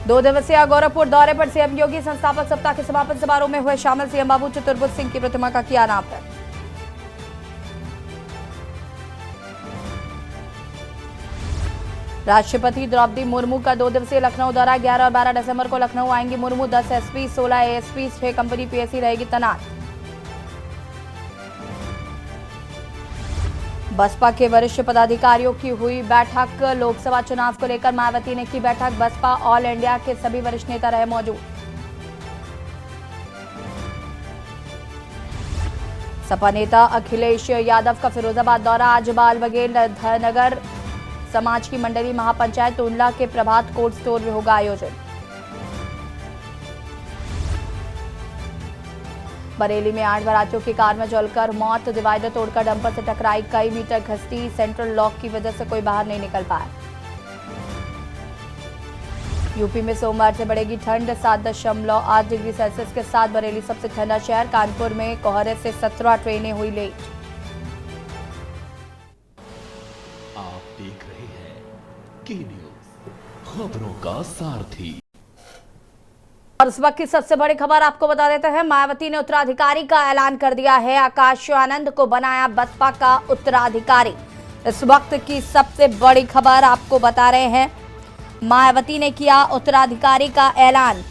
2 दिवसीय गोरखपुर दौरे पर सीएम योगी संस्थापक सप्ताह के समापन समारोह में हुए शामिल। सीएम बाबू चतुर्भुज सिंह की प्रतिमा का किया अनावरण। राष्ट्रपति द्रौपदी मुर्मू का 2 दिवसीय लखनऊ दौरा। 11 और 12 दिसंबर को लखनऊ आएंगी Murmu. 10 SP, 16 ASP, 6 company PSC रहेगी तैनात। बसपा के वरिष्ठ पदाधिकारियों की हुई बैठक। लोकसभा चुनाव को लेकर मायावती ने की बैठक। बसपा ऑल इंडिया के सभी वरिष्ठ नेता रहे मौजूद। सपा नेता अखिलेश यादव का फिरोजाबाद दौरा। आज बाल बघेल नगर समाज की मंडली महापंचायत टोंडला के प्रभात कोल्ड स्टोर में होगा आयोजन। बरेली में 8 बारातियों की कार में जलकर मौत। डिवाइडर तोड़कर डंपर से टकराई, कई मीटर घसटी। सेंट्रल लॉक की वजह से कोई बाहर नहीं निकल पाया। यूपी में सोमवार से बढ़ेगी ठंड। 7.8 डिग्री सेल्सियस के साथ बरेली सबसे ठंडा शहर। कानपुर में कोहरे से 17 ट्रेनें हुई लेट। आप देख रहे हैं के न्यूज़, खबरों का सारथी। और इस वक्त की सबसे बड़ी खबर आपको बता देते हैं। मायावती ने उत्तराधिकारी का ऐलान कर दिया है। आकाश आनंद को बनाया बसपा का उत्तराधिकारी। इस वक्त की सबसे बड़ी खबर आपको बता रहे हैं। मायावती ने किया उत्तराधिकारी का ऐलान।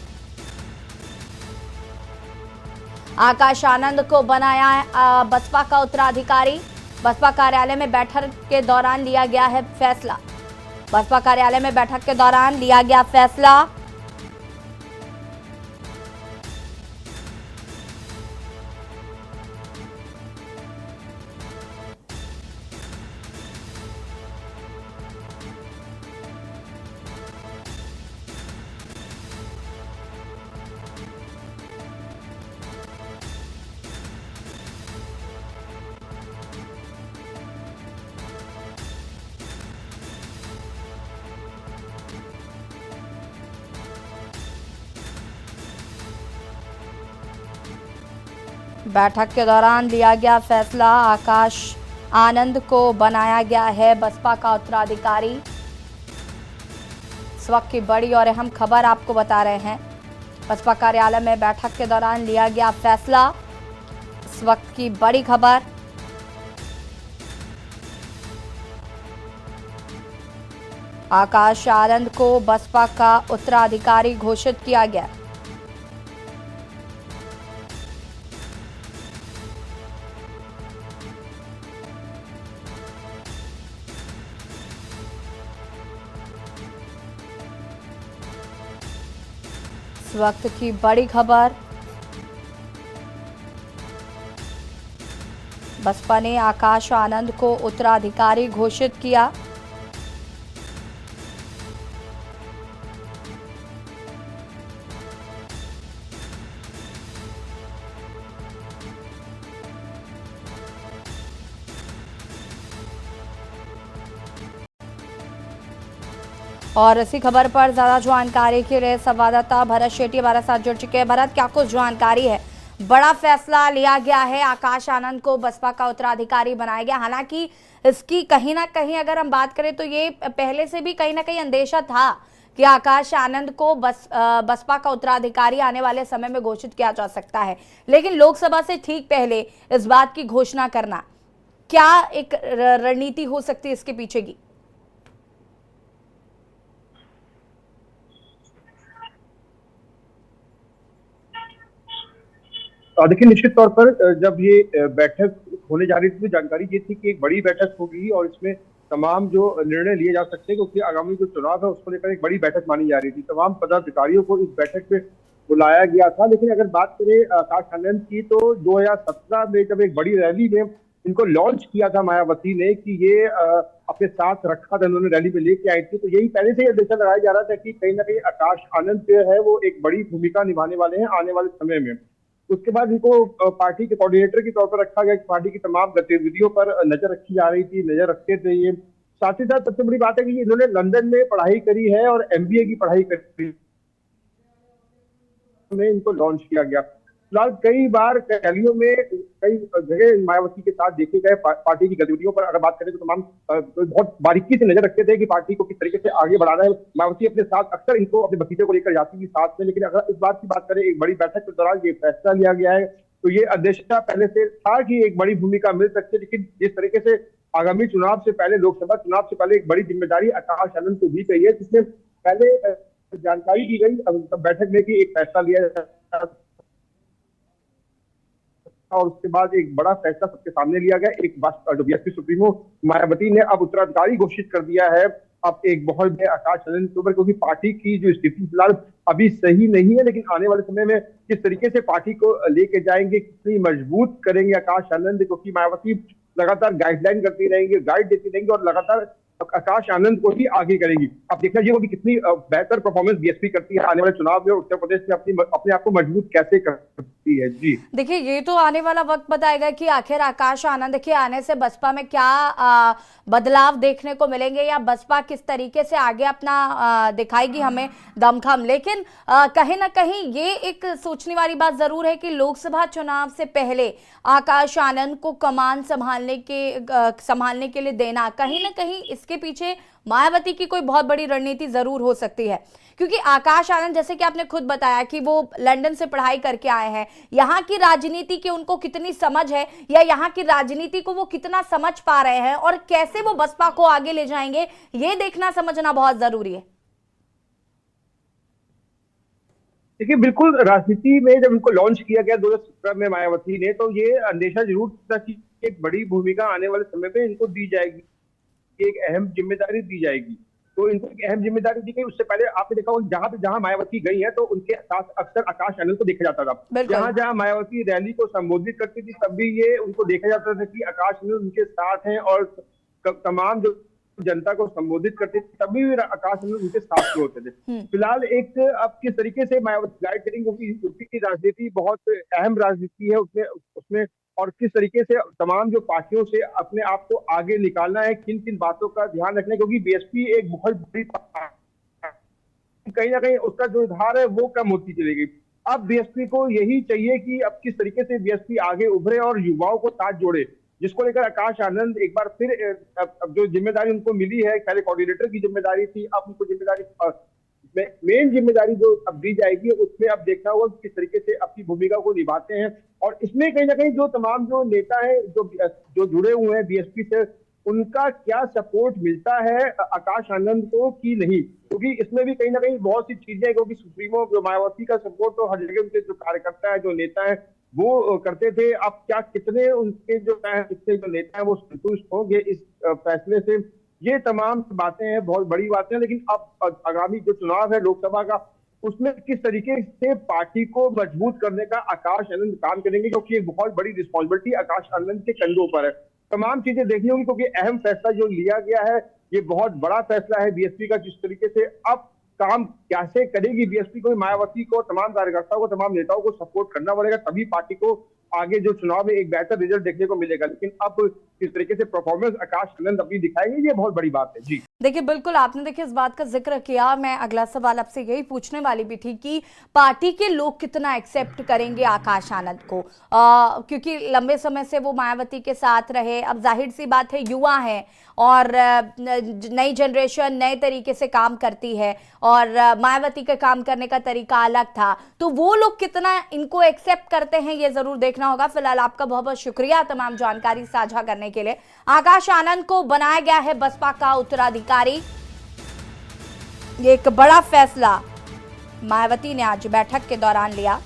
आकाश आनंद को बनाया बसपा का उत्तराधिकारी। बसपा कार्यालय में बैठक के दौरान लिया गया है फैसला। बसपा कार्यालय में बैठक के दौरान लिया गया फैसला। बैठक के दौरान लिया गया फैसला। आकाश आनंद को बनाया गया है बसपा का उत्तराधिकारी। इस वक्त की बड़ी और अहम खबर आपको बता रहे हैं। बसपा कार्यालय में बैठक के दौरान लिया गया फैसला। इस वक्त की बड़ी खबर। आकाश आनंद को बसपा का उत्तराधिकारी घोषित किया गया। इस वक्त की बड़ी खबर। बसपा ने आकाश आनंद को उत्तराधिकारी घोषित किया। और इसी खबर पर ज्यादा जानकारी के लिए संवाददाता भरत शेट्टी हमारे साथ जुड़ चुके हैं। भरत, क्या कुछ जानकारी है? बड़ा फैसला लिया गया है, आकाश आनंद को बसपा का उत्तराधिकारी बनाया गया। हालांकि इसकी कहीं ना कहीं अगर हम बात करें तो ये पहले से भी कहीं ना कहीं अंदेशा था कि आकाश आनंद को बसपा का उत्तराधिकारी आने वाले समय में घोषित किया जा सकता है, लेकिन लोकसभा से ठीक पहले इस बात की घोषणा करना, क्या एक रणनीति हो सकती है इसके पीछे की? देखिए, निश्चित तौर पर जब ये बैठक होने जा रही थी तो जानकारी ये थी कि एक बड़ी बैठक होगी और इसमें तमाम जो निर्णय लिए जा सकते हैं, क्योंकि आगामी जो चुनाव है उसको लेकर एक बड़ी बैठक मानी जा रही थी। तमाम पदाधिकारियों को इस बैठक में बुलाया गया था। लेकिन अगर बात करें आकाश आनंद की, तो 2017 में जब एक बड़ी रैली में इनको लॉन्च किया था मायावती ने कि ये अपने साथ रखा था, इन्होंने रैली में लेके आई थी, तो यही पहले से अंदेशा लगाया जा रहा था कि कहीं ना कहीं आकाश आनंद जो है वो एक बड़ी भूमिका निभाने वाले हैं आने वाले समय में। उसके बाद इनको पार्टी के कोऑर्डिनेटर के तौर पर रखा गया। पार्टी की तमाम गतिविधियों पर नजर रखी जा रही थी, नजर रखते थे ये। साथ ही साथ सबसे बड़ी बात है कि इन्होंने लंदन में पढ़ाई करी है और एमबीए की पढ़ाई करी में इनको लॉन्च किया गया। फिलहाल कई बार रैलियों में कई जगह मायावती के साथ देखे गए पार्टी की गतिविधियों पर अगर बात करें तो तमाम बहुत बारीकी से नजर रखते थे कि पार्टी को किस तरीके से आगे बढ़ाना है। मायावती अपने साथ अक्सर इनको अपने भतीजे को लेकर जाती थी साथ में, लेकिन अगर इस बात की बात करें एक बड़ी बैठक के दौरान ये फैसला लिया गया है तो ये अंदेशा पहले से था कि एक बड़ी भूमिका मिल सकती है, लेकिन जिस तरीके से आगामी चुनाव से पहले, लोकसभा चुनाव से पहले एक बड़ी जिम्मेदारी आकाश आनंद को दी गई है, जिसमें पहले जानकारी दी गई बैठक में कि एक फैसला लिया जाए और उसके बाद एक बड़ा फैसला सबके सामने लिया गया। एक जो बीएसपी सुप्रीमो मायावती ने अब उत्तराधिकारी घोषित कर दिया है अब एक बहुत बड़े आकाश आनंद के ऊपर, क्योंकि पार्टी की जो स्थिति फिलहाल अभी सही नहीं है, लेकिन आने वाले समय में किस तरीके से पार्टी को लेके जाएंगे, कितनी मजबूत करेंगे आकाश आनंद, क्योंकि मायावती लगातार गाइडलाइन करती रहेंगी, गाइड देती रहेंगी और लगातार आकाश आनंद को ही आगे करेंगी। अब देखना ये होगी कितनी बेहतर परफॉर्मेंस बीएसपी करती है आने वाले चुनाव में, उत्तर प्रदेश में अपने आप को मजबूत कैसे करती है। जी देखिए, ये तो आने वाला वक्त बताएगा कि आखिर आकाश आनंद के आने से बसपा में क्या बदलाव देखने को मिलेंगे या बसपा किस तरीके से आगे अपना दिखाएगी हमें दमखम। लेकिन कहीं ना कहीं ये एक सोचने वाली बात जरूर है कि लोकसभा चुनाव से पहले आकाश आनंद को कमान संभालने के लिए देना, कहीं ना कहीं इसके पीछे मायावती की कोई बहुत बड़ी रणनीति जरूर हो सकती है, क्योंकि आकाश आनंद जैसे कि आपने खुद बताया कि वो लंदन से पढ़ाई करके आए हैं, यहाँ की राजनीति की उनको कितनी समझ है या यहाँ की राजनीति को वो कितना समझ पा रहे हैं और कैसे वो बसपा को आगे ले जाएंगे, ये देखना समझना बहुत जरूरी है। देखिए, बिल्कुल राजनीति में जब इनको लॉन्च किया गया 2017 में मायावती ने, तो ये अंदेशा जरूर था कि एक बड़ी भूमिका आने वाले समय में इनको दी जाएगी, एक अहम जिम्मेदारी दी जाएगी। तो इनको एक अहम जिम्मेदारी दी गई। उससे पहले आपने देखा होगा जहां मायावती गई है तो उनके साथ अक्सर आकाश आनंद को देखा जाता था। जहां मायावती रैली को संबोधित करती थी तब भी ये उनको देखा जाता था कि आकाश आनंद उनके साथ हैं और तमाम जो जनता को संबोधित करते थे तभी भी आकाश आनंद उनके साथ होते थे। फिलहाल एक अब किस तरीके से मायावती गाइड करेंगे, क्योंकि यूपी की राजनीति बहुत अहम राजनीति है, उसमें और किस तरीके से तमाम जो पार्टियों से अपने आप को आगे निकालना है, किन किन बातों का ध्यान रखना है, क्योंकि बीएसपी एक बहुत बड़ी कहीं ना कहीं उसका जो धार है वो कम होती चलेगी। अब बीएसपी को यही चाहिए कि अब किस तरीके से बीएसपी आगे उभरे और युवाओं को साथ जोड़े, जिसको लेकर आकाश आनंद एक बार फिर अब जो जिम्मेदारी उनको मिली है, पहले कोऑर्डिनेटर की जिम्मेदारी थी, अब उनको जिम्मेदारी मेन जिम्मेदारी जो अब दी जाएगी उसमें अब देखना होगा किस तरीके से अपनी भूमिका को निभाते हैं। और इसमें कहीं ना कहीं जो तमाम जो नेता है जो जुड़े हुए हैं बीएसपी से, उनका क्या सपोर्ट मिलता है आकाश आनंद को कि नहीं, क्योंकि इसमें भी कहीं ना कहीं बहुत सी चीजें, क्योंकि सुप्रीमो जो मायावती का सपोर्ट तो हर जगह उनके जो कार्यकर्ता है, जो नेता है वो करते थे। अब क्या कितने उनके जो नेता है वो संतुष्ट होंगे इस फैसले से, ये तमाम बातें हैं, बहुत बड़ी बातें हैं। लेकिन अब आगामी जो चुनाव है लोकसभा का, उसमें किस तरीके से पार्टी को मजबूत करने का आकाश आनंद काम करेंगे, क्योंकि एक बहुत बड़ी रिस्पॉन्सिबिलिटी आकाश आनंद के कंधों पर है। तमाम चीजें देखनी होगी, क्योंकि अहम फैसला जो लिया गया है ये बहुत बड़ा फैसला है बीएसपी का, जिस तरीके से अब काम कैसे करेगी बीएसपी को, मायावती को, तमाम कार्यकर्ताओं को, तमाम नेताओं को सपोर्ट करना पड़ेगा, तभी पार्टी को आगे जो चुनाव में एक बेहतर रिजल्ट देखने को मिलेगा। लेकिन अब किस तरीके से परफॉर्मेंस आकाश आनंद अपनी दिखाएंगे, ये बहुत बड़ी बात है। जी देखिए, बिल्कुल आपने देखिए इस बात का जिक्र किया, मैं अगला सवाल आपसे यही पूछने वाली भी थी कि पार्टी के लोग कितना एक्सेप्ट करेंगे आकाश आनंद को, क्योंकि लंबे समय से वो मायावती के साथ रहे। अब जाहिर सी बात है युवा है और नई जनरेशन नए तरीके से काम करती है और मायावती के काम करने का तरीका अलग था, तो वो लोग कितना इनको एक्सेप्ट करते हैं ये जरूर देखना होगा। फिलहाल आपका बहुत बहुत शुक्रिया तमाम जानकारी साझा करने के लिए। आकाश आनंद को बनाया गया है बसपा का उत्तराधिकारी, ये एक बड़ा फैसला मायावती ने आज बैठक के दौरान लिया।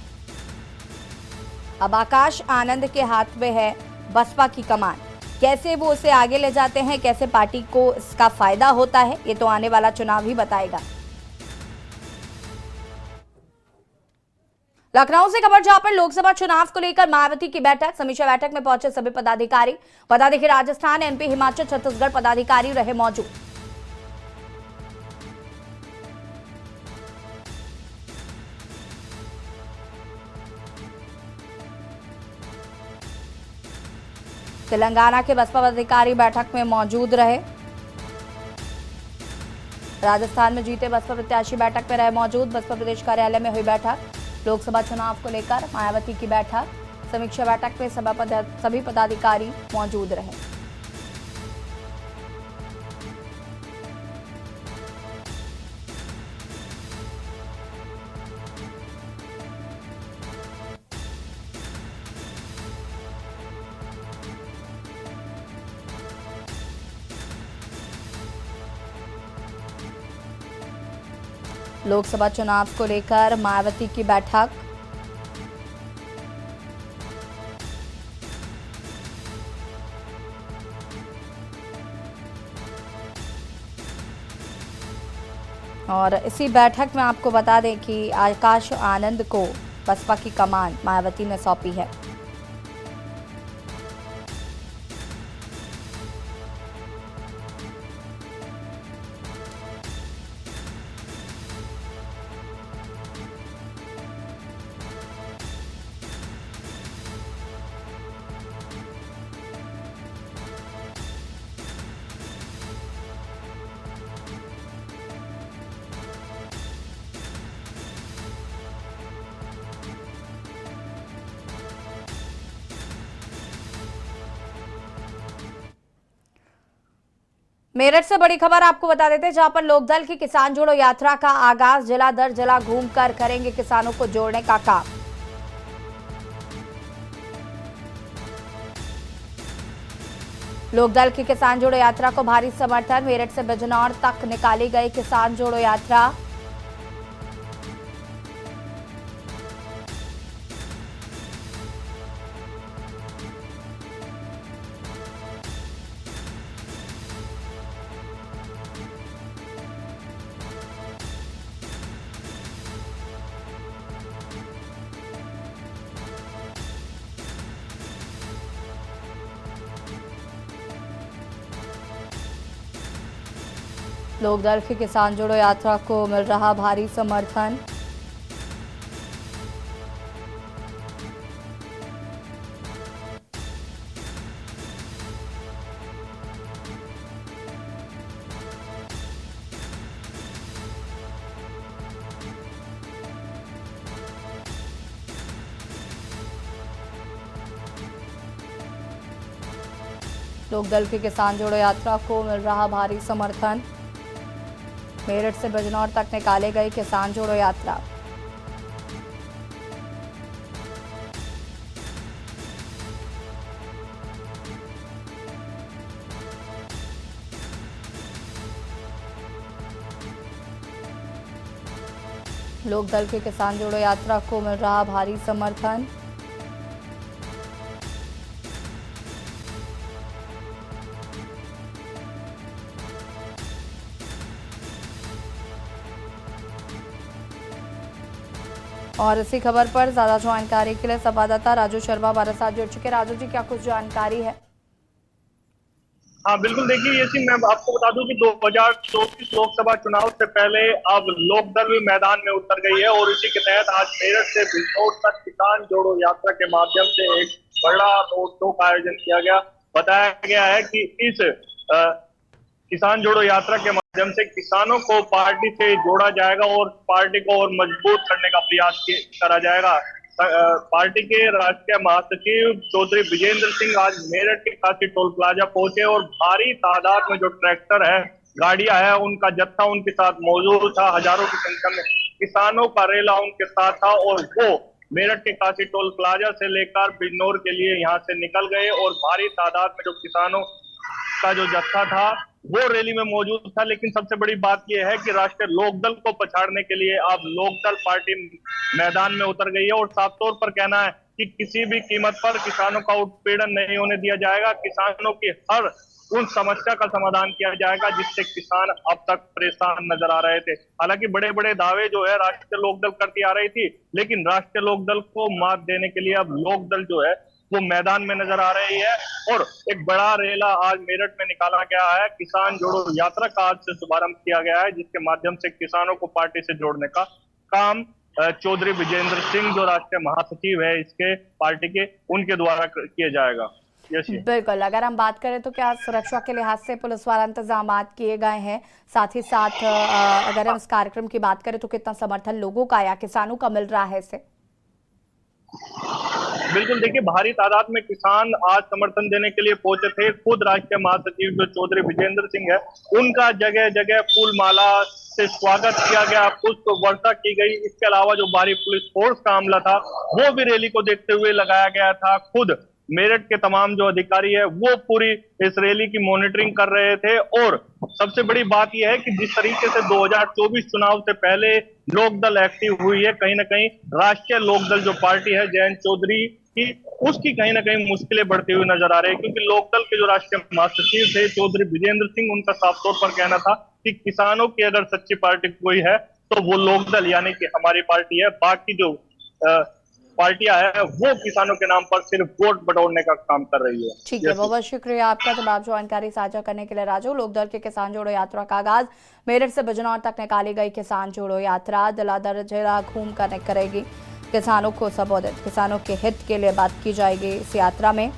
अब आकाश आनंद के हाथ में है बसपा की कमान, कैसे वो उसे आगे ले जाते हैं, कैसे पार्टी को इसका फायदा होता है, ये तो आने वाला चुनाव ही बताएगा। लखनऊ से खबर जहां पर लोकसभा चुनाव को लेकर मायावती की बैठक, समीक्षा बैठक में पहुंचे सभी पदाधिकारी राजस्थान, एमपी, हिमाचल, छत्तीसगढ़ पदाधिकारी रहे मौजूद। तेलंगाना के बसपा पदाधिकारी बैठक में मौजूद रहे। राजस्थान में जीते बसपा प्रत्याशी बैठक में रहे मौजूद। बसपा प्रदेश कार्यालय में हुई बैठक, लोकसभा चुनाव को लेकर मायावती की बैठक, समीक्षा बैठक में सभी पदाधिकारी मौजूद रहे। लोकसभा चुनाव को लेकर मायावती की बैठक, और इसी बैठक में आपको बता दें कि आकाश आनंद को बसपा की कमान मायावती ने सौंपी है। मेरठ से बड़ी खबर आपको बता देते हैं, जहां पर लोकदल की किसान जोड़ो यात्रा का आगाज जिला दर जिला घूमकर करेंगे किसानों को जोड़ने का काम। लोकदल की किसान जोड़ो यात्रा को भारी समर्थन, मेरठ से बिजनौर तक निकाली गई किसान जोड़ो यात्रा। लोकदल की किसान जोड़ो यात्रा को मिल रहा भारी समर्थन। लोकदल की किसान जोड़ो यात्रा को मिल रहा भारी समर्थन, मेरठ से बिजनौर तक निकाले गई किसान जोड़ो यात्रा। लोकदल की किसान जोड़ो यात्रा को मिल रहा भारी समर्थन। और इसी खबर पर ज्यादा जानकारी के लिए संवाददाता राजू शर्मा हमारे साथ जुड़ चुके। राजू जी, क्या कुछ जानकारी है? हाँ बिल्कुल, देखिए ये मैं आपको बता दूं कि 2024 लोकसभा चुनाव से पहले अब लोकदल भी मैदान में उतर गई है और इसी के तहत आज मेरठ से बिजनौर तक किसान जोड़ो यात्रा के माध्यम से एक बड़ा रोड शो का आयोजन किया गया। बताया गया है कि इस किसान जोड़ो यात्रा के माध्यम से किसानों को पार्टी से जोड़ा जाएगा और पार्टी को और मजबूत करने का प्रयास करा जाएगा। पार्टी के राष्ट्रीय महासचिव चौधरी विजेंद्र सिंह आज मेरठ के काशी टोल प्लाजा पहुंचे और भारी तादाद में जो ट्रैक्टर है, गाड़ियां है, उनका जत्था उनके साथ मौजूद था। हजारों की संख्या में किसानों का रेला उनके साथ था और वो मेरठ के काशी टोल प्लाजा से लेकर बिजनौर के लिए यहाँ से निकल गए और भारी तादाद में जो किसानों का जो जत्था था वो रैली में मौजूद था। लेकिन सबसे बड़ी बात यह है कि राष्ट्रीय लोकदल को पछाड़ने के लिए अब लोकदल पार्टी मैदान में उतर गई है और साफ तौर पर कहना है कि किसी भी कीमत पर किसानों का उत्पीड़न नहीं होने दिया जाएगा। किसानों की हर उन समस्या का समाधान किया जाएगा जिससे किसान अब तक परेशान नजर आ रहे थे। हालांकि बड़े बड़े दावे जो है राष्ट्रीय लोकदल करती आ रही थी, लेकिन राष्ट्रीय लोकदल को मात देने के लिए अब लोकदल जो है वो मैदान में नजर आ रही है और एक बड़ा रेला आज मेरठ में निकाला गया है। किसान जोड़ो यात्रा का आज से शुभारंभ किया गया है जिसके माध्यम से किसानों को पार्टी से जोड़ने का काम चौधरी विजेंद्र सिंह जो राष्ट्रीय महासचिव है इसके पार्टी के, उनके द्वारा किया जाएगा। यस बिल्कुल, अगर हम बात करें तो क्या सुरक्षा के लिहाज से पुलिस द्वारा इंतजाम किए गए हैं? साथ ही साथ अगर हम इस कार्यक्रम की बात करें तो कितना समर्थन लोगों का या किसानों का मिल रहा है इसे? बिल्कुल, देखिए भारी तादाद में किसान आज समर्थन देने के लिए पहुंचे थे। खुद राष्ट्रीय महासचिव जो चौधरी विजेंद्र सिंह है, उनका जगह जगह फूल माला से स्वागत किया गया, पुष्प वर्षा की गई। इसके अलावा जो भारी पुलिस फोर्स का अमला था, वो भी रैली को देखते हुए लगाया गया था। खुद मेरठ के तमाम जो अधिकारी है, वो पूरी इस रैली की मॉनिटरिंग कर रहे थे। और सबसे बड़ी बात यह है कि जिस तरीके से 2024 चुनाव से पहले लोकदल एक्टिव हुई है, कहीं ना कहीं राष्ट्रीय लोकदल जो पार्टी है जयंत चौधरी की, उसकी कहीं ना कहीं मुश्किलें बढ़ती हुई नजर आ रही है। क्योंकि लोकदल के जो राष्ट्रीय महासचिव थे चौधरी विजेंद्र सिंह, उनका साफ तौर पर कहना था कि किसानों की अगर सच्ची पार्टी कोई है तो वो लोकदल यानी कि हमारी पार्टी है। बाकी जो पार्टियां हैं वो किसानों के नाम पर सिर्फ वोट बटोरने का काम कर रही है। ठीक है, बहुत बहुत शुक्रिया आपका तमाम जानकारी साझा करने के लिए राजू। लोकदल के किसान जोड़ो यात्रा का आगाज मेरठ से बिजनौर तक निकाली गई किसान जोड़ो यात्रा दलादर जिला घूम कर करेगी, किसानों को संबोधित, किसानों के हित के लिए बात की जाएगी इस यात्रा में।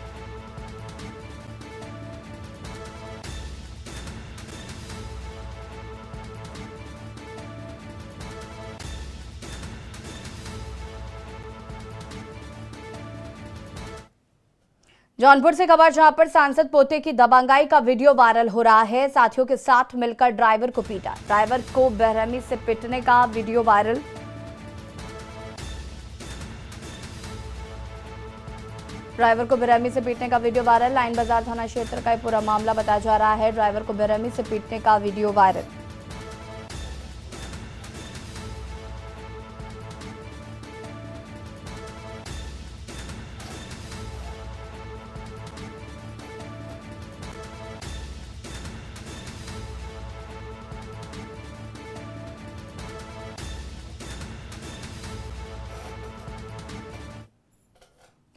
जौनपुर से खबर, जहां पर सांसद पोते की दबंगाई का वीडियो वायरल हो रहा है। साथियों के साथ मिलकर ड्राइवर को पीटा, ड्राइवर को बेरहमी से पीटने का वीडियो वायरल। ड्राइवर को बेरहमी से पीटने का वीडियो वायरल। लाइन बाजार थाना क्षेत्र का पूरा मामला बताया जा रहा है। ड्राइवर को बेरहमी से पीटने का वीडियो वायरल।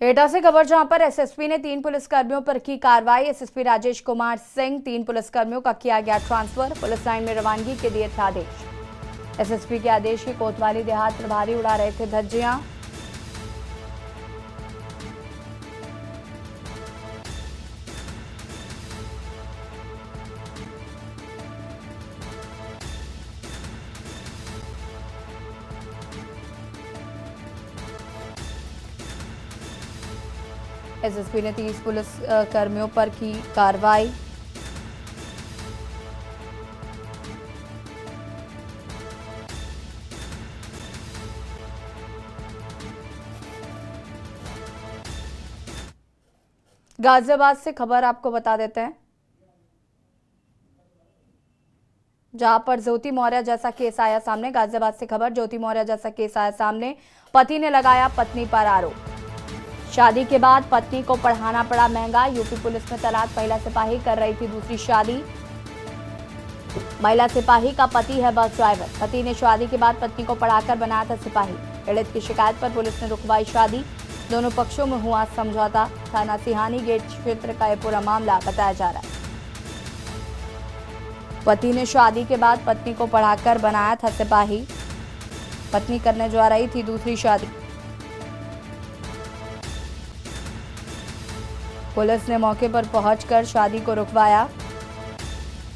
एटा से खबर, जहां पर एसएसपी ने 3 पुलिसकर्मियों पर की कार्रवाई। एसएसपी राजेश कुमार सिंह, 3 पुलिसकर्मियों का किया गया ट्रांसफर, पुलिस लाइन में रवानगी के दिए थे आदेश। एसएसपी के आदेश की कोतवाली देहात प्रभारी उड़ा रहे थे धज्जियां। एसएसपी ने 30 पुलिस कर्मियों पर की कार्रवाई। गाजियाबाद से खबर आपको बता देते हैं, जहां पर ज्योति मौर्य जैसा केस आया सामने। गाजियाबाद से खबर, ज्योति मौर्य जैसा केस आया सामने। पति ने लगाया पत्नी पर आरोप। शादी के बाद पत्नी को पढ़ाना पड़ा महंगा। यूपी पुलिस में तैनात महिला सिपाही कर रही थी दूसरी शादी। महिला सिपाही का पति है बस ड्राइवर। पति ने शादी के बाद पत्नी को पढ़ाकर बनाया था सिपाही। पीड़ित की शिकायत पर पुलिस ने रुकवाई शादी। दोनों पक्षों में हुआ समझौता। थाना सिहानी गेट क्षेत्र का यह पूरा मामला बताया जा रहा है। पति ने शादी के बाद पत्नी को पढ़ाकर बनाया था सिपाही। पत्नी करने जा रही थी दूसरी शादी। पुलिस ने मौके पर पहुंचकर शादी को रुकवाया।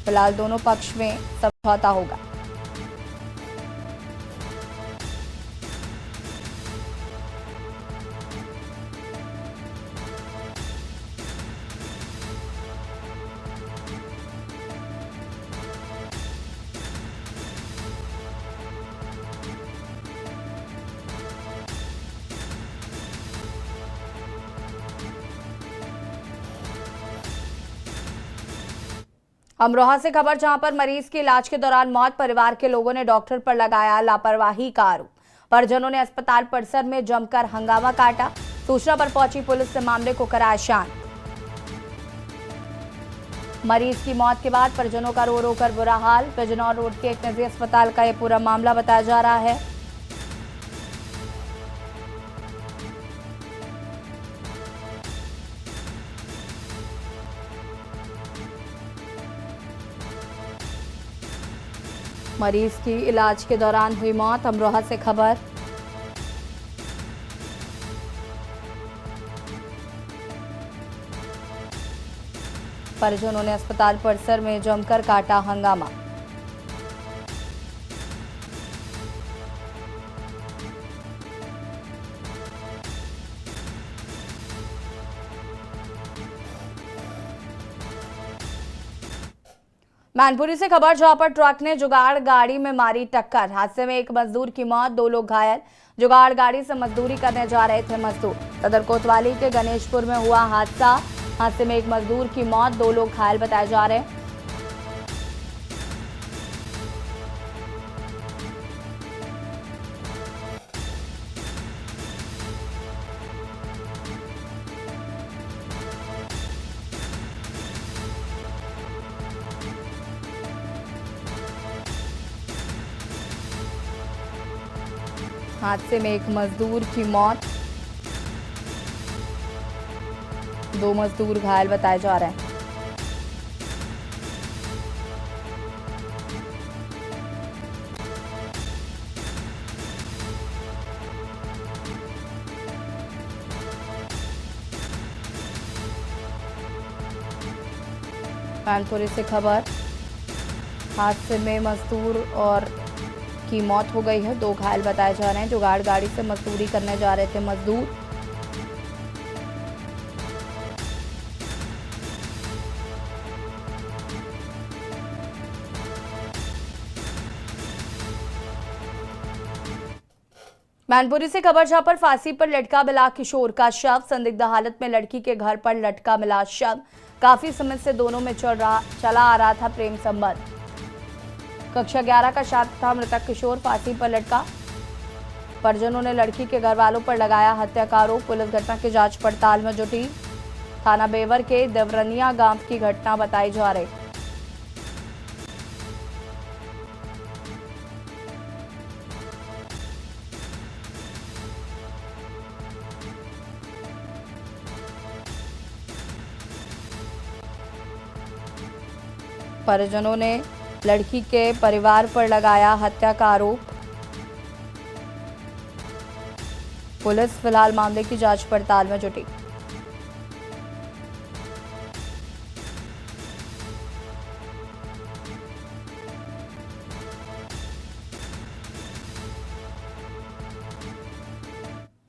फिलहाल दोनों पक्ष में समझौता होगा। अमरोहा से खबर, जहां पर मरीज की इलाज के दौरान मौत। परिवार के लोगों ने डॉक्टर पर लगाया लापरवाही का आरोप। परिजनों ने अस्पताल परिसर में जमकर हंगामा काटा। सूचना पर पहुंची पुलिस ने मामले को कराया शांत। मरीज की मौत के बाद परिजनों का रो रो कर बुरा हाल। बिजनौर रोड के एक निजी अस्पताल का यह पूरा मामला बताया जा रहा है। मरीज की इलाज के दौरान हुई मौत। अमरोहा से खबर, परिजनों ने अस्पताल परिसर में जमकर काटा हंगामा। मैनपुरी से खबर, जहां पर ट्रक ने जुगाड़ गाड़ी में मारी टक्कर। हादसे में एक मजदूर की मौत, 2 लोग घायल। जुगाड़ गाड़ी से मजदूरी करने जा रहे थे मजदूर। सदर कोतवाली के गणेशपुर में हुआ हादसा। हादसे में एक मजदूर की मौत, 2 लोग घायल बताए जा रहे हैं। हादसे में एक मजदूर की मौत, 2 मजदूर घायल बताए जा रहे हैं। मैनपुरी से खबर, हादसे में मजदूर और की मौत हो गई है, 2 घायल बताए जा रहे हैं। जुगाड़ गाड़ी से मजदूरी करने जा रहे थे मजदूर। मैनपुरी से खबर, जहां पर फांसी पर लटका मिला किशोर का शव। संदिग्ध हालत में लड़की के घर पर लटका मिला शव। काफी समय से दोनों में चला आ रहा था प्रेम संबंध। कक्षा 11 का छात्र था मृतक किशोर, फांसी पर लटका। परिजनों ने लड़की के घर वालों पर लगाया हत्या का आरोप। पुलिस घटना की जांच पड़ताल में जुटी। थाना बेवर के देवरनिया गांव की घटना बताई जा रही। परिजनों ने लड़की के परिवार पर लगाया हत्या का आरोप। पुलिस फिलहाल मामले की जांच पड़ताल में जुटी।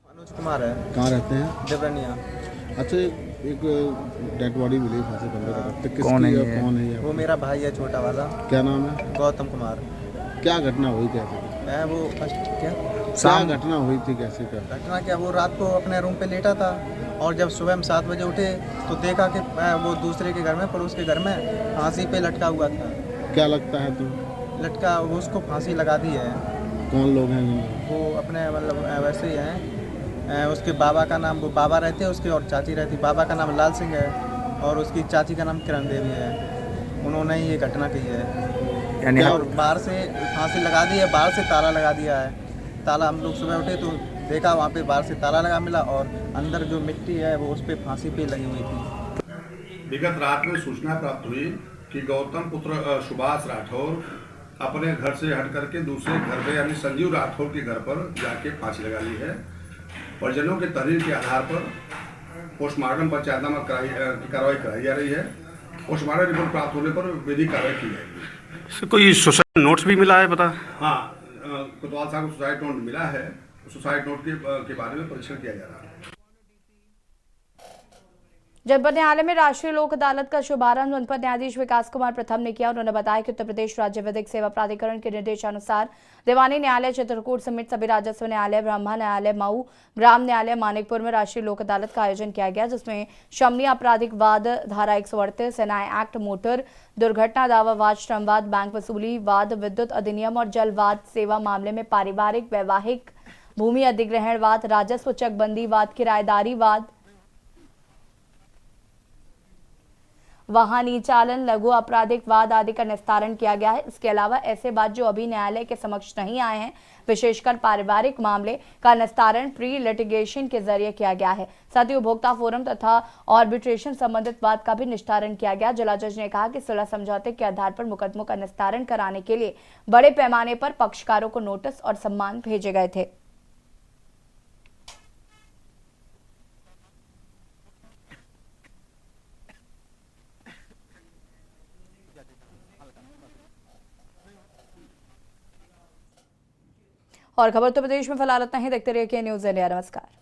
मनोज कुमार है। कहाँ रहते हैं? देवरनिया। अच्छा, एक डेड बॉडी मिली फांसी पर तो किसकी कौन है है, ये? कौन है ये? वो मेरा भाई है, छोटा वाला। क्या नाम है? गौतम कुमार। क्या घटना हुई कैसे? है वो क्या क्या घटना हुई थी, कैसे क्या? घटना क्या, वो रात को अपने रूम पे लेटा था और जब सुबह में 7 बजे उठे तो देखा कि वो दूसरे के घर में, पड़ोस के घर में फांसी पे लटका हुआ था। क्या लगता है तुम? लटका, वो उसको फांसी लगा दी है। कौन लोग हैं? वो अपने मतलब वैसे ही हैं। उसके बाबा का नाम, वो बाबा रहते हैं उसके और चाची रहती। बाबा का नाम लाल सिंह है और उसकी चाची का नाम किरण देवी है। उन्होंने ही ये घटना की है। यानी और बाहर से फांसी लगा दी है, बाहर से ताला लगा दिया है। ताला, हम लोग सुबह उठे तो देखा वहाँ पे बाहर से ताला लगा मिला और अंदर जो मिट्टी है वो उस पर फांसी पे लगी हुई थी। विगत रात में सूचना प्राप्त हुई कि गौतम पुत्र सुभाष राठौर अपने घर से हट करके दूसरे घर पे यानी संजीव राठौर के घर पर जाके फांसी लगा ली है। परिजनों के तहरीर के आधार पर पोस्टमार्टम पंचायतनामा की कार्रवाई कराई जा रही है। पोस्टमार्टम रिपोर्ट प्राप्त होने पर विधिक कार्रवाई की जाएगी। कोई सुसाइड नोट्स भी मिला है पता? हाँ, कोतवाल साहब को सुसाइड नोट मिला है। सुसाइड नोट के बारे में परीक्षण किया जा रहा है। जनपद न्यायालय में राष्ट्रीय लोक अदालत का शुभारंभ जनपद न्यायाधीश विकास कुमार प्रथम ने किया। उन्होंने बताया कि उत्तर प्रदेश राज्य विधिक सेवा प्राधिकरण के निर्देशानुसार दीवानी न्यायालय चित्रकूट समेत सभी राजस्व न्यायालय, ब्रह्मा न्यायालय मऊ, ग्राम न्यायालय मानिकपुर में राष्ट्रीय लोक अदालत का आयोजन किया गया, जिसमें शमनी आपराधिक वाद धारा 138, एनआई एक्ट, मोटर दुर्घटना दावा वाद, श्रम वाद, बैंक वसूली वाद, विद्युत अधिनियम और जल वाद, सेवा मामले में पारिवारिक वैवाहिक भूमि अधिग्रहण वाद, राजस्व चकबंदी वाद, किराएदारी वाद, वाहनी चालन, लघु आपराधिक वाद आदि का निस्तारण किया गया है। इसके अलावा ऐसे वाद जो अभी न्यायालय के समक्ष नहीं आए हैं, विशेषकर पारिवारिक मामले का निस्तारण प्री लिटिगेशन के जरिए किया गया है। साथ ही उपभोक्ता फोरम तथा आर्बिट्रेशन संबंधित वाद का भी निस्तारण किया गया। जिला जज ने कहा कि सुलह समझौते के आधार पर मुकदमों का निस्तारण कराने के लिए बड़े पैमाने पर पक्षकारों को नोटिस और सम्मान भेजे गए थे। और खबर उत्तर प्रदेश में फिलहाल इतना ही। देखते रहिए के न्यूज़ इंडिया। नमस्कार।